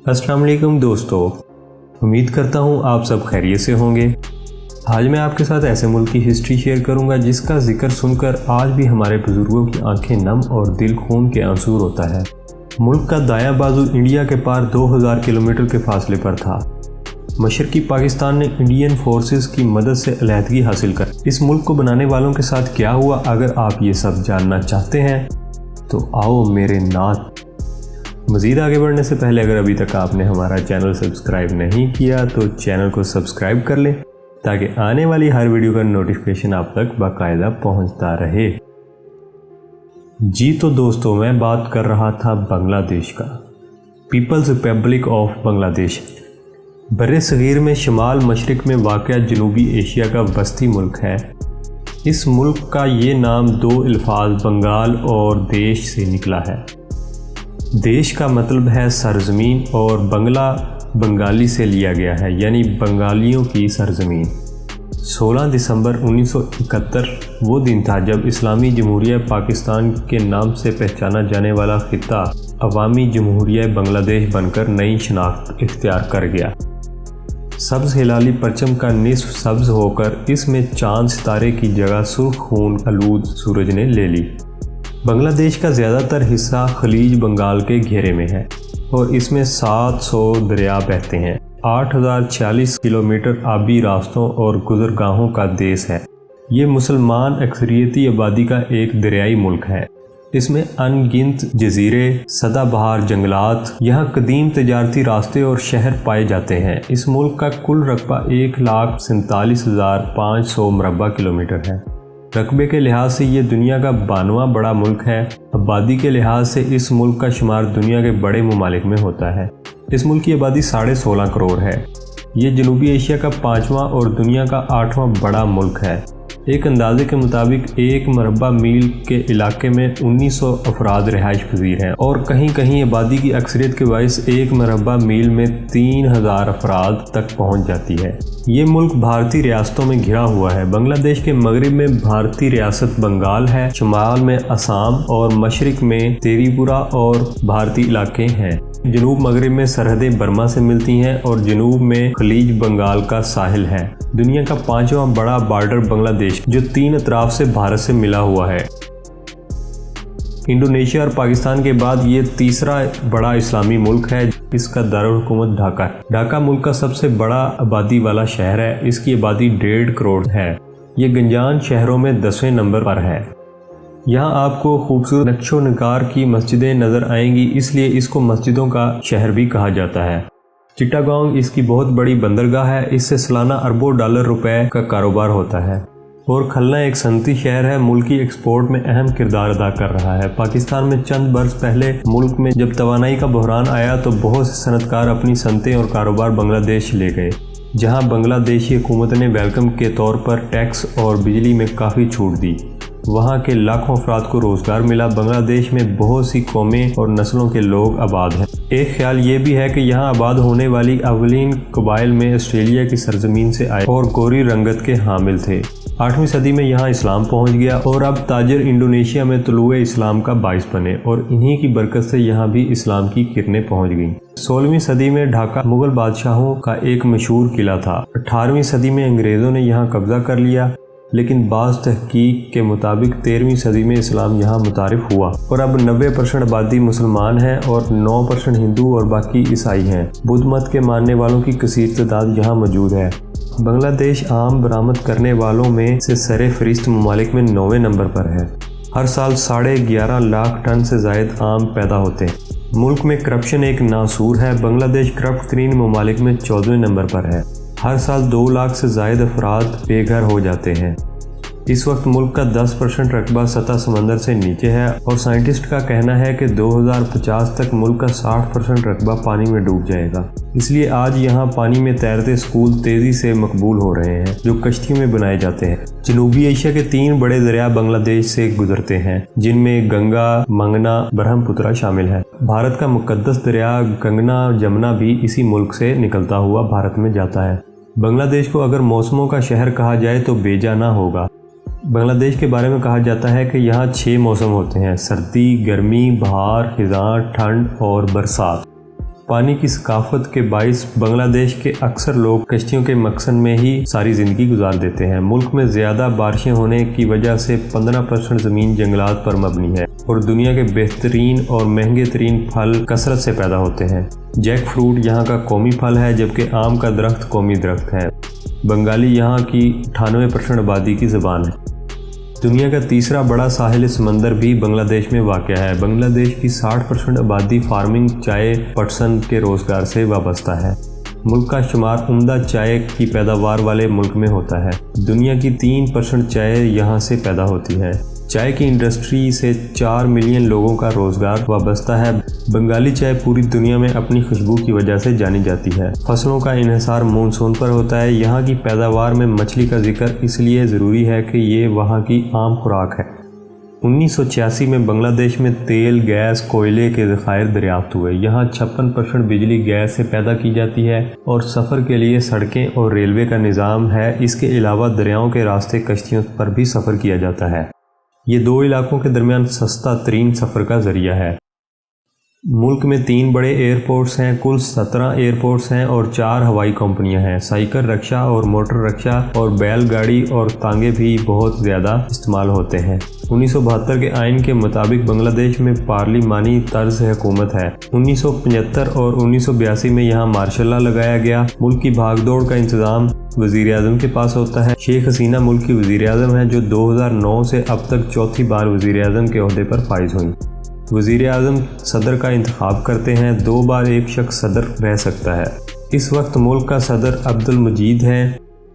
अस्सलाम वालेकुम दोस्तों, उम्मीद करता हूँ आप सब खैरियत से होंगे। आज मैं आपके साथ ऐसे मुल्क की हिस्ट्री शेयर करूँगा जिसका जिक्र सुनकर आज भी हमारे बुजुर्गों की आंखें नम और दिल खून के आंसू होता है। मुल्क का दायां बाजू इंडिया के पार 2000 किलोमीटर के फासले पर था। मशरकी पाकिस्तान ने इंडियन फोर्सेस की मदद से अलहदगी हासिल कर इस मुल्क को बनाने वालों के साथ क्या हुआ, अगर आप ये सब जानना चाहते हैं तो आओ मेरे नाथ। मज़ीद आगे बढ़ने से पहले अगर अभी तक आपने हमारा चैनल सब्सक्राइब नहीं किया तो चैनल को सब्सक्राइब कर लें ताकि आने वाली हर वीडियो का नोटिफिकेशन आप तक बाकायदा पहुंचता रहे। जी तो दोस्तों, मैं बात कर रहा था बांग्लादेश का, पीपल्स रिपब्लिक ऑफ बांग्लादेश। बर्रे सगीर में शमाल मशरिक में वाक़या जनूबी एशिया का वस्ती मुल्क है। इस मुल्क का ये नाम दो अल्फाज बंगाल और देश से निकला है। देश का मतलब है सरजमीन और बंगला बंगाली से लिया गया है, यानी बंगालियों की सरजमीन। 16 दिसंबर 1971 वो दिन था जब इस्लामी जमहूरिया पाकिस्तान के नाम से पहचाना जाने वाला खित्ता अवामी जमहूरिया बांग्लादेश बनकर नई शनाख्त इख्तियार कर गया। सब्ज़ हिलाली परचम का निस्फ सब्ज़ होकर इसमें चांद सितारे की जगह सुर्ख खून आलूद सूरज ने ले ली। बांग्लादेश का ज़्यादातर हिस्सा खलीज बंगाल के घेरे में है और इसमें 700 दरिया बहते हैं। 8046 किलोमीटर आबी रास्तों और गुज़रगाहों का देश है। ये मुसलमान अक्सरियती आबादी का एक दरियाई मुल्क है। इसमें अनगिनत जजीरे, सदाबहार जंगलात, यहाँ कदीम तजारती रास्ते और शहर पाए जाते हैं। इस मुल्क का कुल रकबा 1,47,500 मुरबा किलोमीटर है। रकबे के लिहाज से ये दुनिया का 92वां बड़ा मुल्क है। आबादी के लिहाज से इस मुल्क का शुमार दुनिया के बड़े ममालिक में होता है। इस मुल्क की आबादी 16.5 करोड़ है। ये जनूबी एशिया का 5वां और दुनिया का 8वां बड़ा मुल्क है। एक अंदाजे के मुताबिक 1 मुरबा मील के इलाके में 1900 अफराद रिहाइश पजीर हैं और कहीं कहीं आबादी की अक्सरियत के बायस 1 मुरबा मील में 3000 अफराद तक पहुंच जाती है। ये मुल्क भारतीय रियासतों में घिरा हुआ है। बांग्लादेश के मगरिब में भारतीय रियासत बंगाल है, शुमाल में असम और मशरिक में त्रिपुरा और भारतीय इलाके हैं। जनूब मगरिब में सरहदें बर्मा से मिलती हैं और जनूब में खलीज बंगाल का साहिल है। दुनिया का 5वां बड़ा बॉर्डर बांग्लादेश जो 3 अतराफ से भारत से मिला हुआ है। इंडोनेशिया और पाकिस्तान के बाद ये तीसरा बड़ा इस्लामी मुल्क है। इसका दारुल हुकूमत ढाका है। ढाका मुल्क का सबसे बड़ा आबादी वाला शहर है। इसकी आबादी 1.5 करोड़ है। ये गंजान शहरों में 10वें नंबर पर है। यहाँ आपको खूबसूरत नक्शो नगार की मस्जिदें नज़र आएंगी, इसलिए इसको मस्जिदों का शहर भी कहा जाता है। चिट्टागोंग इसकी बहुत बड़ी बंदरगाह है। इससे सालाना अरबों डॉलर रुपए का कारोबार होता है। और खलना एक सनती शहर है, मुल्की एक्सपोर्ट में अहम किरदार अदा कर रहा है। पाकिस्तान में चंद बरस पहले मुल्क में जब तवानाई का बहरान आया तो बहुत से सनतकार अपनी सनतें और कारोबार बांग्लादेश ले गए, जहाँ बांग्लादेशी हुकूमत ने वेलकम के तौर पर टैक्स और बिजली में काफ़ी छूट दी। वहाँ के लाखों अफराद को रोज़गार मिला। बांग्लादेश में बहुत सी कौमें और नस्लों के लोग आबाद हैं। एक ख्याल ये भी है कि यहाँ आबाद होने वाली अवलीन कबाइल में ऑस्ट्रेलिया की सरजमीन से आए और गोरी रंगत के हामिल थे। 8वीं सदी में यहाँ इस्लाम पहुँच गया और अब ताजर इंडोनेशिया में तुलुए इस्लाम का बाइस बने और इन्हीं की बरकत से यहाँ भी इस्लाम की किरणें पहुँच गईं। 16वीं सदी में ढाका मुगल बादशाहों का एक मशहूर किला था। 18वीं सदी में अंग्रेज़ों ने यहाँ कब्जा कर लिया, लेकिन बाज़ तहकीक के मुताबिक 13वीं सदी में इस्लाम यहाँ मुतारिफ हुआ और अब 90% आबादी मुसलमान है और 9% हिंदू और बाकी ईसाई हैं। बुद्ध मत के मानने वालों की कसीर तादाद यहाँ मौजूद है। बांग्लादेश आम बरामद करने वालों में से सरे फरिश्त ममालिक में 9वें नंबर पर है। हर साल 11.5 लाख टन से ज़ायद आम पैदा होते हैं। मुल्क में करप्शन एक नासूर है। बांग्लादेश करप्ट तरीन ममालिक में 14वें नंबर पर है। हर साल 2 लाख से ज़ायद अफराद बेघर हो जाते हैं। इस वक्त मुल्क का 10% रकबा सतह समंदर से नीचे है और साइंटिस्ट का कहना है कि 2050 तक मुल्क का 60% रकबा पानी में डूब जाएगा। इसलिए आज यहाँ पानी में तैरते स्कूल तेज़ी से मकबूल हो रहे हैं जो कश्तियों में बनाए जाते हैं। जनूबी एशिया के 3 बड़े दरिया बांग्लादेश से गुजरते हैं, जिनमें गंगा, मंगना, ब्रह्मपुत्रा शामिल है। भारत का मुकद्दस दरिया गंगना जमुना भी इसी मुल्क से निकलता हुआ भारत में जाता है। बांग्लादेश को अगर मौसमों का शहर कहा जाए तो बेजा ना होगा। बांग्लादेश के बारे में कहा जाता है कि यहाँ 6 मौसम होते हैं: सर्दी, गर्मी, बहार, खिज़ां, ठंड और बरसात। پانی کی ثقافت کے باعث بنگلہ دیش کے اکثر لوگ کشتیوں کے مخزن میں ہی ساری زندگی گزار دیتے ہیں۔ ملک میں زیادہ بارشیں ہونے کی وجہ سے 15% زمین جنگلات پر مبنی ہے اور دنیا کے بہترین اور مہنگے ترین پھل کثرت سے پیدا ہوتے ہیں۔ جیک فروٹ یہاں کا قومی پھل ہے، جبکہ آم کا درخت قومی درخت ہے۔ بنگالی یہاں کی 98% آبادی کی زبان ہے۔ دنیا کا تیسرا بڑا ساحل سمندر بھی بنگلہ دیش میں واقع ہے۔ بنگلہ دیش کی 60% آبادی فارمنگ چائے پٹسن کے روزگار سے وابستہ ہے۔ ملک کا شمار عمدہ چائے کی پیداوار والے ملک میں ہوتا ہے۔ دنیا کی 3% چائے یہاں سے پیدا ہوتی ہے۔ چائے کی انڈسٹری سے 4 ملین لوگوں کا روزگار وابستہ ہے۔ بنگالی چائے پوری دنیا میں اپنی خوشبو کی وجہ سے جانی جاتی ہے۔ فصلوں کا انحصار مونسون پر ہوتا ہے۔ یہاں کی پیداوار میں مچھلی کا ذکر اس لیے ضروری ہے کہ یہ وہاں کی عام خوراک ہے۔ 1986 میں بنگلہ دیش میں تیل، گیس، کوئلے کے ذخائر دریافت ہوئے۔ یہاں 56% بجلی گیس سے پیدا کی جاتی ہے اور سفر کے لیے سڑکیں اور ریلوے کا نظام ہے۔ اس کے علاوہ دریاؤں کے راستے کشتیوں پر بھی سفر کیا جاتا ہے۔ یہ 2 علاقوں کے درمیان سستا ترین سفر کا ذریعہ ہے۔ ملک میں 3 بڑے ایئرپورٹس ہیں، کل 17 ایئرپورٹس ہیں اور 4 ہوائی کمپنیاں ہیں۔ سائیکل رکشہ اور موٹر رکشہ اور بیل گاڑی اور تانگے بھی بہت زیادہ استعمال ہوتے ہیں۔ 1972 کے آئین کے مطابق بنگلہ دیش میں پارلیمانی طرز حکومت ہے۔ 1975 اور 1982 میں یہاں مارشل لا لگایا گیا۔ ملک کی بھاگ دوڑ کا انتظام وزیر اعظم کے پاس ہوتا ہے۔ شیخ حسینہ ملک کی وزیر اعظم ہے، جو 2009 سے اب تک چوتھی بار وزیر اعظم کے عہدے پر فائز ہوئیں۔ وزیر اعظم صدر کا انتخاب کرتے ہیں۔ 2 بار ایک شخص صدر رہ سکتا ہے۔ اس وقت ملک کا صدر عبد المجید ہے۔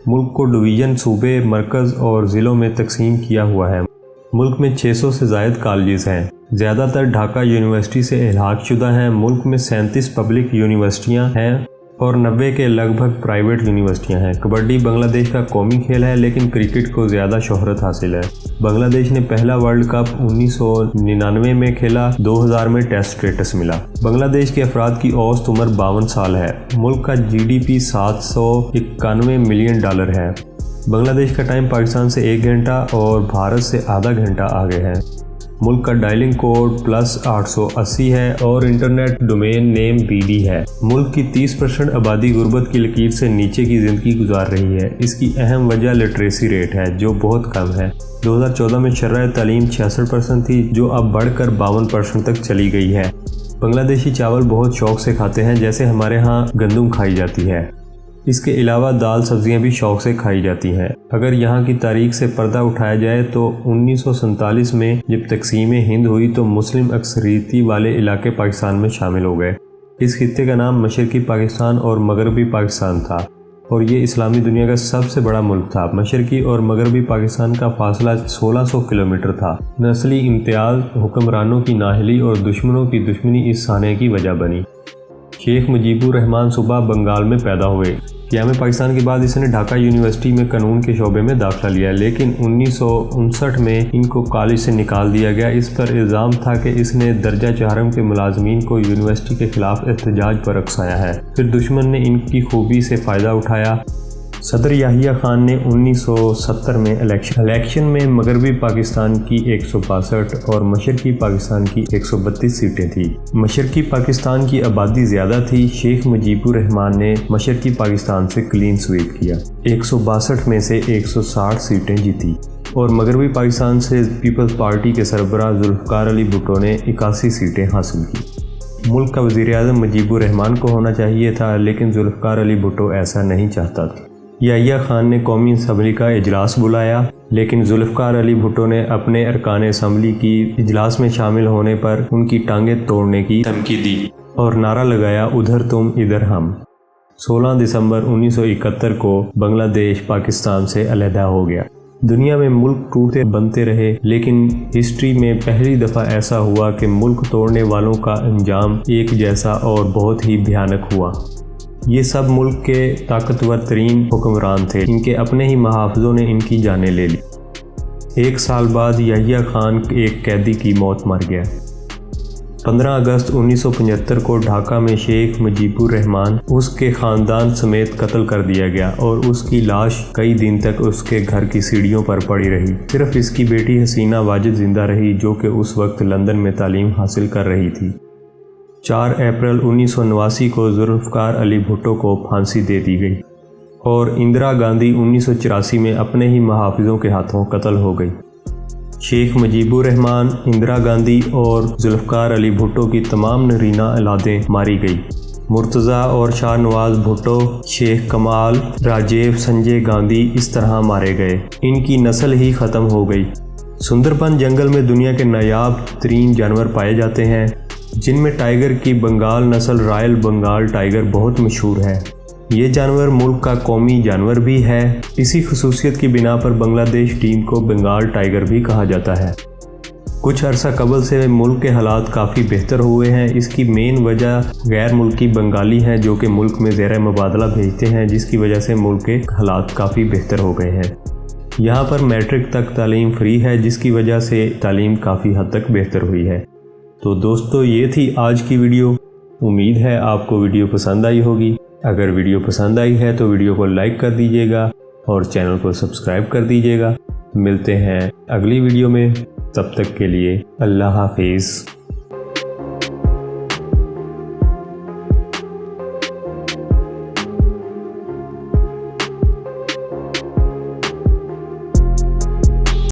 ملک کو ڈویژن، صوبے، مرکز اور ضلعوں میں تقسیم کیا ہوا ہے۔ ملک میں 600 سے زائد کالجز ہیں۔ زیادہ تر ڈھاکہ یونیورسٹی سے الحاق شدہ ہیں۔ ملک میں 37 پبلک یونیورسٹیاں ہیں اور 90 کے لگ بھگ پرائیویٹ یونیورسٹیاں ہیں۔ کبڈی بنگلہ دیش کا قومی کھیل ہے، لیکن کرکٹ کو زیادہ شہرت حاصل ہے۔ بنگلہ دیش نے پہلا ورلڈ کپ 1999 میں کھیلا۔ 2000 میں ٹیسٹ اسٹیٹس ملا۔ بنگلہ دیش کے افراد کی اوسط عمر 52 سال ہے۔ ملک کا GDP $791 ملین ہے۔ بنگلہ دیش کا ٹائم پاکستان سے 1 گھنٹہ اور بھارت سے آدھا گھنٹہ آگے ہے۔ ملک کا ڈائلنگ کوڈ +880 ہے اور انٹرنیٹ ڈومین نیم BD ہے۔ ملک کی 30% آبادی غربت کی لکیر سے نیچے کی زندگی گزار رہی ہے۔ اس کی اہم وجہ لٹریسی ریٹ ہے، جو بہت کم ہے۔ 2014 میں شرح تعلیم 66% تھی، جو اب بڑھ کر 52% تک چلی گئی ہے۔ بنگلہ دیشی چاول بہت شوق سے کھاتے ہیں، جیسے ہمارے ہاں گندم کھائی جاتی ہے۔ اس کے علاوہ دال سبزیاں بھی شوق سے کھائی جاتی ہیں۔ اگر یہاں کی تاریخ سے پردہ اٹھایا جائے تو 1947 میں جب تقسیم ہند ہوئی تو مسلم اکثریتی والے علاقے پاکستان میں شامل ہو گئے۔ اس خطے کا نام مشرقی پاکستان اور مغربی پاکستان تھا اور یہ اسلامی دنیا کا سب سے بڑا ملک تھا۔ مشرقی اور مغربی پاکستان کا فاصلہ 1600 کلومیٹر تھا۔ نسلی امتیاز، حکمرانوں کی نااہلی اور دشمنوں کی دشمنی اس سانحے کی وجہ بنی۔ شیخ مجیب الرحمان صوبہ بنگال میں پیدا ہوئے۔ قیام پاکستان کے بعد اس نے ڈھاکہ یونیورسٹی میں قانون کے شعبے میں داخلہ لیا، لیکن 1959 میں ان کو کالج سے نکال دیا گیا۔ اس پر الزام تھا کہ اس نے درجہ چہارم کے ملازمین کو یونیورسٹی کے خلاف احتجاج پر اکسایا ہے۔ پھر دشمن نے ان کی خوبی سے فائدہ اٹھایا۔ صدر یحییٰ خان نے 1970 میں الیکشن میں مغربی پاکستان کی 162 اور مشرقی پاکستان کی 132 سیٹیں تھیں۔ مشرقی پاکستان کی آبادی زیادہ تھی۔ شیخ مجیب الرحمان نے مشرقی پاکستان سے کلین سویپ کیا، 162 میں سے 160 سیٹیں جیتی اور مغربی پاکستان سے پیپلز پارٹی کے سربراہ ذوالفقار علی بھٹو نے 81 سیٹیں حاصل کی۔ ملک کا وزیر اعظم مجیب الرحمان کو ہونا چاہیے تھا، لیکن ذوالفقار علی بھٹو ایسا نہیں چاہتا تھا۔ یحییٰ خان نے قومی اسمبلی کا اجلاس بلایا، لیکن ذوالفقار علی بھٹو نے اپنے ارکان اسمبلی کی اجلاس میں شامل ہونے پر ان کی ٹانگیں توڑنے کی دھمکی دی اور نعرہ لگایا، ادھر تم ادھر ہم۔ 16 دسمبر 1971 کو بنگلہ دیش پاکستان سے علیحدہ ہو گیا۔ دنیا میں ملک ٹوٹتے بنتے رہے، لیکن ہسٹری میں پہلی دفعہ ایسا ہوا کہ ملک توڑنے والوں کا انجام ایک جیسا اور بہت ہی بھیانک ہوا۔ یہ سب ملک کے طاقتور ترین حکمران تھے، ان کے اپنے ہی محافظوں نے ان کی جانیں لے لی۔ 1 سال بعد یحییٰ خان ایک قیدی کی موت مر گیا۔ 15 اگست 1975 کو ڈھاکہ میں شیخ مجیب الرحمان اس کے خاندان سمیت قتل کر دیا گیا اور اس کی لاش کئی دن تک اس کے گھر کی سیڑھیوں پر پڑی رہی۔ صرف اس کی بیٹی حسینہ واجد زندہ رہی، جو کہ اس وقت لندن میں تعلیم حاصل کر رہی تھی۔ 4 अप्रैल 1989 को जुल्फ़िकार अली भुट्टो को फांसी दे दी गई और इंदिरा गांधी 1984 में अपने ही मुहाफ़िज़ों के हाथों कत्ल हो गई। शेख मुजीबुर रहमान, इंदिरा गांधी और जुल्फ़िकार अली भुट्टो की तमाम नरीना औलादें मारी गई। मुर्तज़ा और शाह नवाज़ भुट्टो, शेख कमाल, राजीव, संजय गांधी इस तरह मारे गए। इनकी नस्ल ही ख़त्म हो गई। सुंदरबन जंगल में दुनिया के नायाब तरीन जानवर पाए जाते हैं, जिनमें टाइगर की बंगाल नस्ल रॉयल बंगाल टाइगर बहुत मशहूर है। ये जानवर मुल्क का कौमी जानवर भी है। इसी खसूसियत की बिना पर बांग्लादेश टीम को बंगाल टाइगर भी कहा जाता है। कुछ अरसा कबल से मुल्क के हालात काफ़ी बेहतर हुए हैं। इसकी मेन वजह गैर मुल्की बंगाली हैं जो कि मुल्क में ज़ेर मुबादला भेजते हैं, जिसकी वजह से मुल्क के हालात काफ़ी बेहतर हो गए हैं। यहाँ पर मैट्रिक तक तालीम फ्री है, जिसकी वजह से तालीम काफ़ी हद तक बेहतर हुई है। तो दोस्तों, ये थी आज की वीडियो। उम्मीद है आपको वीडियो पसंद आई होगी। अगर वीडियो पसंद आई है तो वीडियो को लाइक कर दीजिएगा और चैनल को सब्सक्राइब कर दीजिएगा। मिलते हैं अगली वीडियो में, तब तक के लिए अल्लाह हाफिज़।